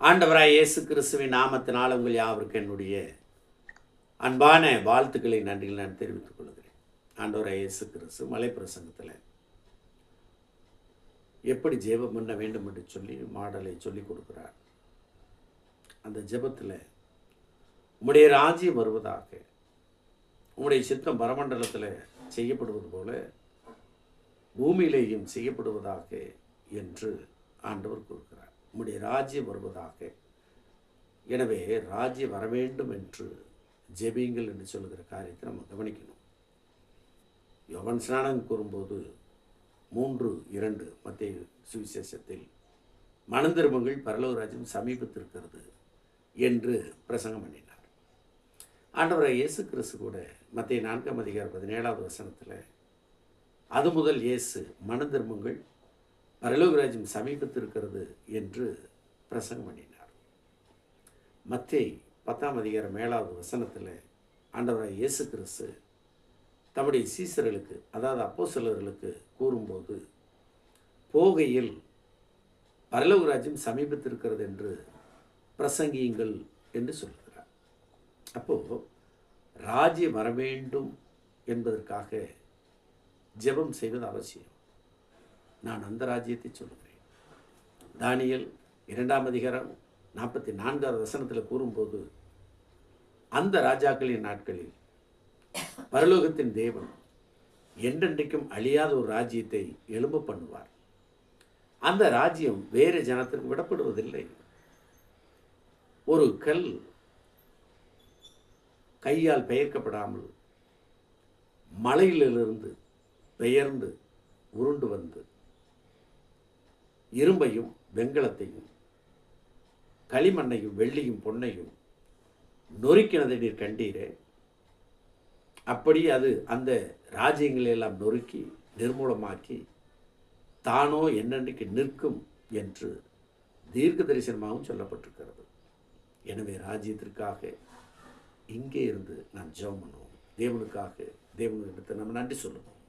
ஆண்டவராய் இயேசு கிறிஸ்துவின் நாமத்தினால் உங்கள் யாவருக்கு என்னுடைய அன்பான வாழ்த்துக்களை நன்றிகள் நான் தெரிவித்துக் கொள்கிறேன். ஆண்டவராய் இயேசு கிறிஸ்து மலை பிரசங்கத்தில் எப்படி ஜெபம் பண்ண வேண்டும் என்று சொல்லி மாடலை சொல்லிக் கொடுக்கிறார். அந்த ஜெபத்தில் உம்முடைய ராஜ்யம் வருவதாக, உம்முடைய சித்தம் பரமண்டலத்தில் செய்யப்படுவது போல பூமியிலேயும் செய்யப்படுவதாக என்று ஆண்டவர் கூறுகிறார். உம்முடைய ராஜ்யம் வருவதாக, எனவே ராஜ்யம் வர வேண்டும் என்று ஜெபியுங்கள் என்று சொல்லுகிற காரியத்தை நம்ம கவனிக்கணும். யோவான் ஸ்நானன் கூறும்போது 3:2 மத்தேயு சுவிசேஷத்தில் மனந்திரும்புங்கள் பரலோக ராஜ்யம் சமீபத்திருக்கிறது என்று பிரசங்கம் பண்ணினார். ஆண்டவராய் இயேசு கிறிஸ்து கூட மத்தேயு 4:17 அது முதல் இயேசு மனந்திரும்புங்கள் பரலோக ராஜ்யம் சமீபத்திருக்கிறது என்று பிரசங்கம் பண்ணினார். மத்தேயு 10:7 ஆண்டவராய் இயேசு கிறிஸ்து தம்முடைய சீசர்களுக்கு, அதாவது அப்போஸ்தலர்களுக்கு கூறும்போது, போகையில் பரலோக ராஜ்யம் சமீபத்திருக்கிறது என்று பிரசங்கியுங்கள் என்று சொல்கிறார். அப்போது ராஜ்யம் வர வேண்டும் என்பதற்காக ஜெபம் செய்வது அவசியம். நான் அந்த ராஜ்யத்தை சொல்லுகிறேன். தானியேல் 2:44 கூறும்போது, அந்த ராஜாக்களின் நாட்களில் பரலோகத்தின் தேவன் என்றென்றைக்கும் அழியாத ஒரு ராஜ்யத்தை எழும்ப பண்ணுவார். அந்த ராஜ்யம் வேறு ஜனத்திற்கு விடப்படுவதில்லை. ஒரு கல் கையால் பெயர்க்கப்படாமல் மலையிலிருந்து பெயர்ந்து உருண்டு வந்து இரும்பையும் வெண்கலத்தையும் களிமண்ணையும் வெள்ளியும் பொன்னையும் நொறுக்கினதை நீர் கண்டீரே, அப்படி அது அந்த ராஜ்யங்களெல்லாம் நொறுக்கி நிர்மூலமாக்கி தானோ என்னென்றைக்கு நிற்கும் என்று தீர்க்க தரிசனமாகவும் சொல்லப்பட்டிருக்கிறது. எனவே ராஜ்யத்திற்காக இங்கே இருந்து நாம் ஜெபம் பண்ணுவோம். தேவனுக்காக தேவனிடத்தை நம்ம நன்றி சொல்லுவோம்.